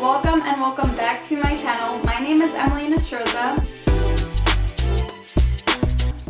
Welcome and welcome back to my channel. My name is Emily Nastroza.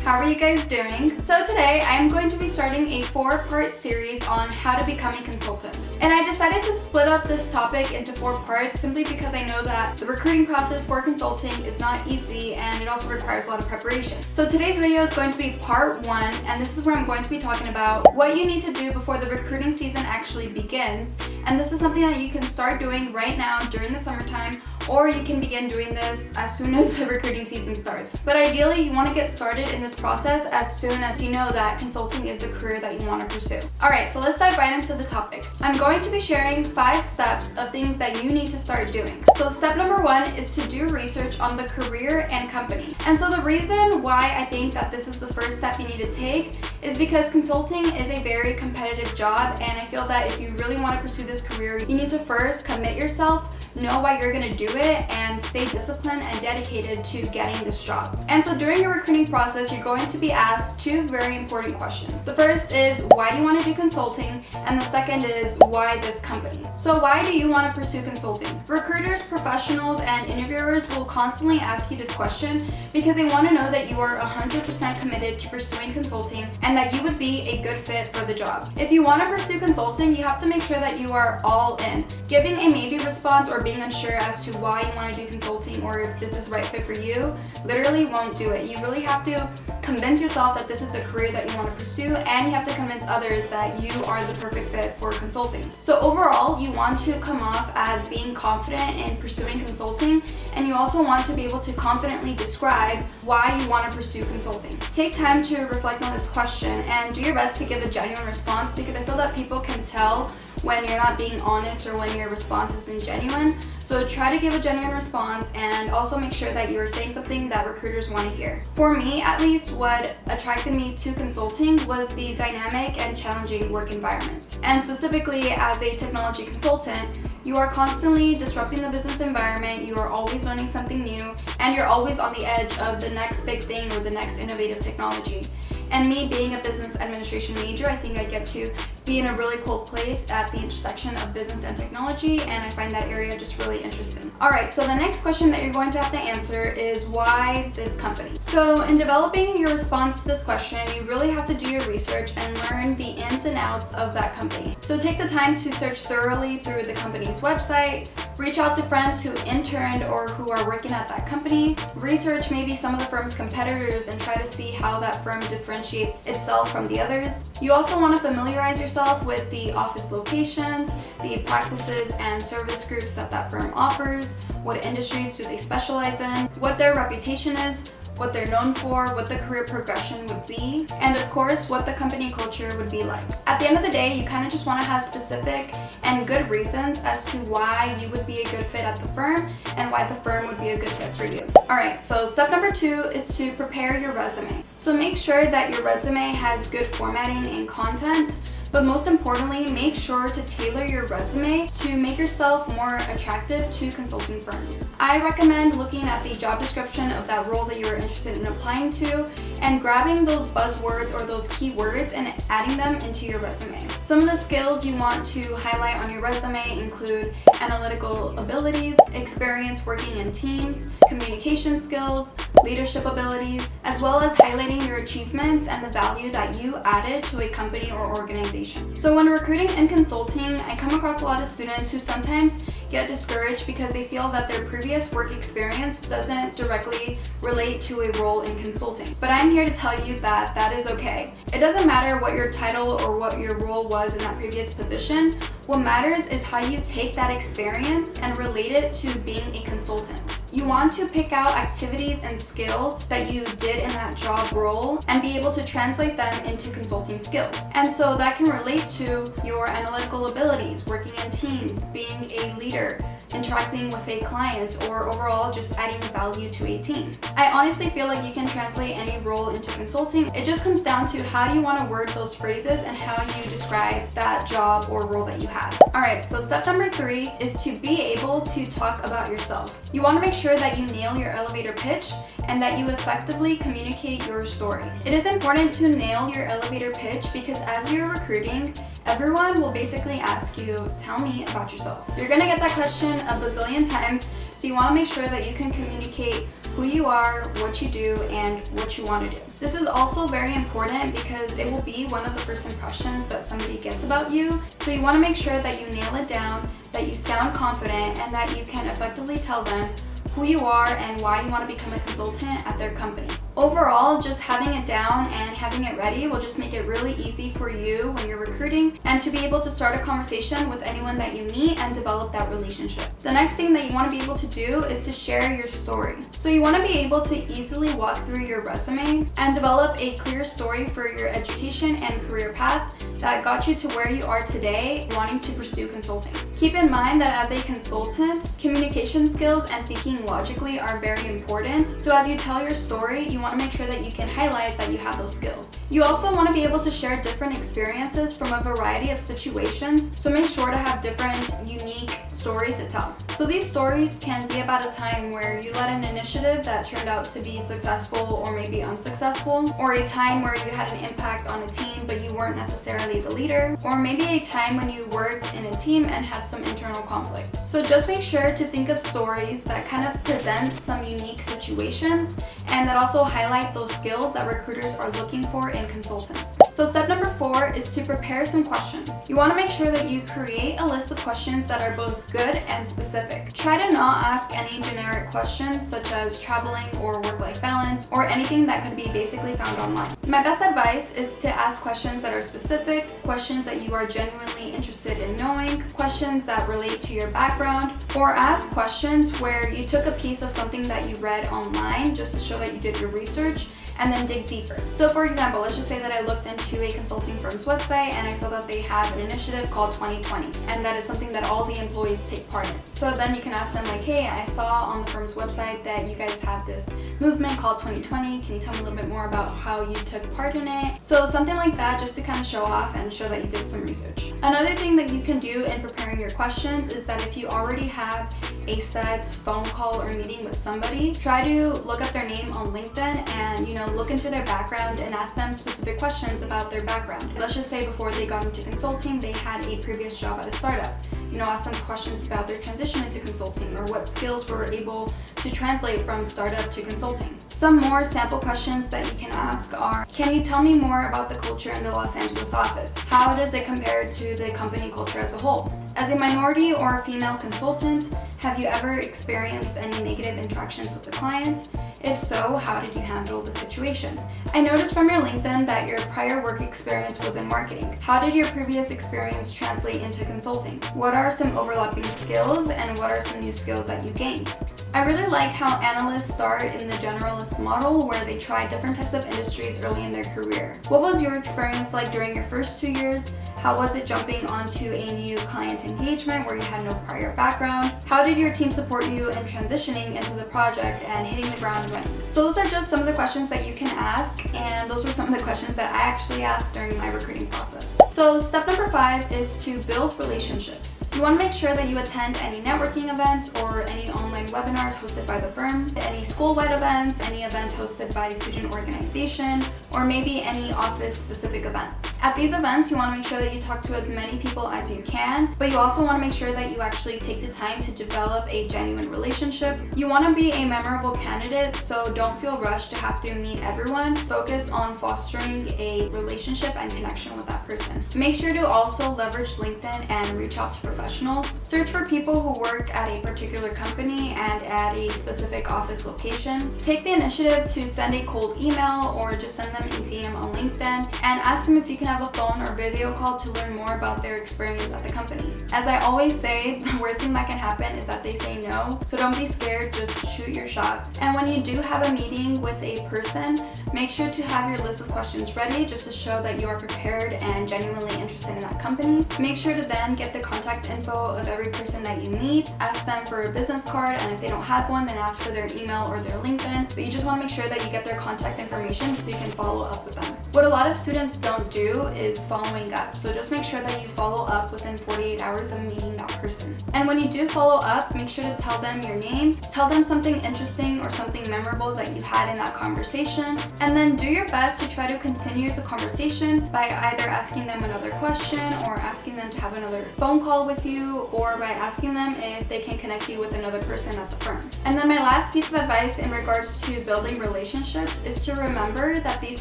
How are you guys doing? So today I'm going to be starting a 4-part series on how to become a consultant. And I decided to split up this topic into 4 parts simply because I know that the recruiting process for consulting is not easy and it also requires a lot of preparation. So today's video is going to be part 1, and this is where I'm going to be talking about what you need to do before the recruiting season actually begins. And this is something that you can start doing right now during the summertime, or you can begin doing this as soon as the recruiting season starts. But ideally, you want to get started in this process as soon as you know that consulting is the career that you want to pursue. Alright, so let's dive right into the topic. I'm going to be sharing 5 steps of things that you need to start doing. So step number 1 is to do research on the career and company. And so the reason why I think that this is the first step you need to take is because consulting is a very competitive job, and I feel that if you really want to pursue this career, you need to first commit yourself, know why you're going to do it, and stay disciplined and dedicated to getting this job. And so during your recruiting process, you're going to be asked 2 very important questions. The first is, why do you want to do consulting? And the second is, why this company? So why do you want to pursue consulting? Recruiters, professionals, and interviewers will constantly ask you this question because they want to know that you are 100% committed to pursuing consulting and that you would be a good fit for the job. If you want to pursue consulting, you have to make sure that you are all in. Giving a maybe response or being unsure as to why you want to do consulting or if this is right fit for you literally won't do it. You really have to convince yourself that this is a career that you want to pursue, and you have to convince others that you are the perfect fit for consulting. So overall, you want to come off as being confident in pursuing consulting, and you also want to be able to confidently describe why you want to pursue consulting. Take time to reflect on this question and do your best to give a genuine response, because I feel that people can tell when you're not being honest or when your response isn't genuine. So try to give a genuine response and also make sure that you're saying something that recruiters want to hear. For me, at least, what attracted me to consulting was the dynamic and challenging work environment. And specifically as a technology consultant, you are constantly disrupting the business environment, you are always learning something new, and you're always on the edge of the next big thing or the next innovative technology. And me being a business administration major, I think I get to be in a really cool place at the intersection of business and technology, and I find that area just really interesting. Alright, so the next question that you're going to have to answer is, why this company? So in developing your response to this question, you really have to do your research and learn the ins and outs of that company. So take the time to search thoroughly through the company's website, reach out to friends who interned or who are working at that company, research maybe some of the firm's competitors and try to see how that firm differentiates itself from the others. You also want to familiarize yourself with the office locations, the practices and service groups that that firm offers, what industries do they specialize in, what their reputation is, what they're known for, what the career progression would be, and of course, what the company culture would be like. At the end of the day, you kind of just want to have specific and good reasons as to why you would be a good fit at the firm and why the firm would be a good fit for you. Alright, so step number 2 is to prepare your resume. So make sure that your resume has good formatting and content, but most importantly, make sure to tailor your resume to make yourself more attractive to consulting firms. I recommend looking at the job description of that role that you are interested in applying to and grabbing those buzzwords or those keywords and adding them into your resume. Some of the skills you want to highlight on your resume include analytical abilities, experience working in teams, communication skills, leadership abilities, as well as highlighting your achievements and the value that you added to a company or organization. So when recruiting and consulting, I come across a lot of students who sometimes get discouraged because they feel that their previous work experience doesn't directly relate to a role in consulting. But I'm here to tell you that that is okay. It doesn't matter what your title or what your role was in that previous position. What matters is how you take that experience and relate it to being a consultant. You want to pick out activities and skills that you did in that job role and be able to translate them into consulting skills. And so that can relate to your analytical abilities, working in teams, being a leader, interacting with a client, or overall just adding value to a team. I honestly feel like you can translate any role into consulting. It just comes down to how you want to word those phrases and how you describe that job or role that you have. Alright, so step number 3 is to be able to talk about yourself. You want to make sure that you nail your elevator pitch and that you effectively communicate your story. It is important to nail your elevator pitch because as you're recruiting, everyone will basically ask you, tell me about yourself. You're gonna get that question a bazillion times, so you wanna make sure that you can communicate who you are, what you do, and what you want to do. This is also very important because it will be one of the first impressions that somebody gets about you. So you want to make sure that you nail it down, that you sound confident, and that you can effectively tell them who you are and why you want to become a consultant at their company. Overall, just having it down and having it ready will just make it really easy for you when you're recruiting and to be able to start a conversation with anyone that you meet and develop that relationship. The next thing that you want to be able to do is to share your story. So you want to be able to easily walk through your resume and develop a clear story for your education and career path that got you to where you are today, wanting to pursue consulting. Keep in mind that as a consultant, communication skills and thinking logically are very important. So as you tell your story, you want to make sure that you can highlight that you have those skills. You also want to be able to share different experiences from a variety of situations, so make sure to have different unique stories to tell. So these stories can be about a time where you led an initiative that turned out to be successful or maybe unsuccessful, or a time where you had an impact on a team but you weren't necessarily the leader, or maybe a time when you worked in a team and had some internal conflict. So just make sure to think of stories that kind of present some unique situations and that also highlight those skills that recruiters are looking for in consultants. So step number 4 is to prepare some questions. You want to make sure that you create a list of questions that are both good and specific. Try to not ask any generic questions such as traveling or work-life balance or anything that could be basically found online. My best advice is to ask questions that are specific, questions that you are genuinely interested in knowing, questions that relate to your background, or ask questions where you took a piece of something that you read online just to show that you did your research and then dig deeper. So for example, let's just say that I looked into a consulting firm's website and I saw that they have an initiative called 2020 and that it's something that all the employees take part in. So then you can ask them like, hey, I saw on the firm's website that you guys have this movement called 2020. Can you tell me a little bit more about how you took part in it? So something like that, just to kind of show off and show that you did some research. Another thing that you can do in preparing your questions is that if you already have a set phone call or meeting with somebody, try to look up their name on LinkedIn and look into their background and ask them specific questions about their background. Let's just say before they got into consulting, they had a previous job at a startup. Ask them questions about their transition into consulting or what skills were able to translate from startup to consulting. Some more sample questions that you can ask are, can you tell me more about the culture in the Los Angeles office? How does it compare to the company culture as a whole? As a minority or female consultant, have you ever experienced any negative interactions with the client? If so, how did you handle the situation? I noticed from your LinkedIn that your prior work experience was in marketing. How did your previous experience translate into consulting? What are some overlapping skills and what are some new skills that you gained? I really like how analysts start in the generalist model where they try different types of industries early in their career. What was your experience like during your first 2 years? How was it jumping onto a new client engagement where you had no prior background? How did your team support you in transitioning into the project and hitting the ground running? So those are just some of the questions that you can ask, and those were some of the questions that I actually asked during my recruiting process. So step number 5 is to build relationships. You want to make sure that you attend any networking events or any online webinars hosted by the firm, any school-wide events, any events hosted by a student organization, or maybe any office-specific events. At these events, you want to make sure that you talk to as many people as you can, but you also want to make sure that you actually take the time to develop a genuine relationship. You want to be a memorable candidate, so don't feel rushed to have to meet everyone. Focus on fostering a relationship and connection with that person. Make sure to also leverage LinkedIn and reach out to professionals. Search for people who work at a particular company and at a specific office location. Take the initiative to send a cold email or just send them a DM on LinkedIn and ask them if you can have a phone or video call to learn more about their experience at the company. As I always say, the worst thing that can happen is that they say no, so don't be scared, just shoot your shot. And when you do have a meeting with a person, make sure to have your list of questions ready just to show that you are prepared and genuinely interested in that company. Make sure to then get the contact info of every person that you meet. Ask them for a business card, and if they don't have one, then ask for their email or their LinkedIn. But you just want to make sure that you get their contact information so you can follow up with them. What a lot of students don't do is following up. So just make sure that you follow up within 48 hours of meeting that person. And when you do follow up, make sure to tell them your name, tell them something interesting or something memorable that you had in that conversation, and then do your best to try to continue the conversation by either asking them another question or asking them to have another phone call with you, or by asking them if they can connect you with another person at the firm. And then my last piece of advice in regards to building relationships is to remember that these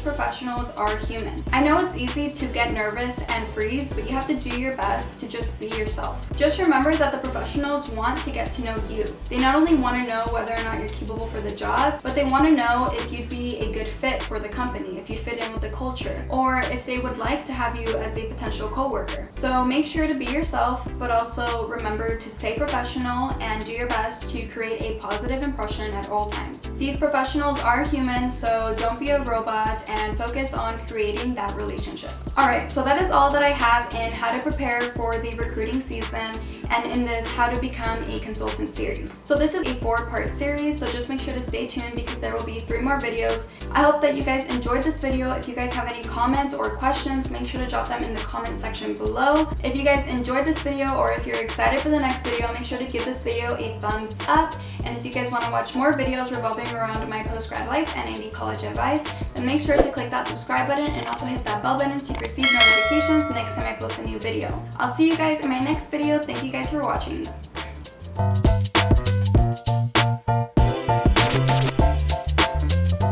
professionals are human. I know it's easy to get nervous and freeze, but you have to do your best to just be yourself. Just remember that the professionals want to get to know you. They not only want to know whether or not you're capable for the job, but they want to know if you'd be a good fit for the company, if you fit in with the culture, or if they would like to have you as a potential coworker. So make sure to be yourself, but also remember to stay professional and do your best to create a positive impression at all times. These professionals are human, so don't be a robot and focus on creating that relationship. Alright, so that is all that I have in how to prepare for the recruiting season and in this how to become a consultant series. So this is a 4-part series, so just make sure to stay tuned because there will be 3 more videos. I hope that you guys enjoyed this video. If you guys have any comments or questions, make sure to drop them in the comment section below. If you guys enjoyed this video or if you're excited for the next video, make sure to give this video a thumbs up. And if you guys want to watch more videos revolving around my post-grad life and any college advice, then make sure to click that subscribe button and also hit that bell button so you can receive notifications next time I post a new video. I'll see you guys in my next video. Thank you guys for watching.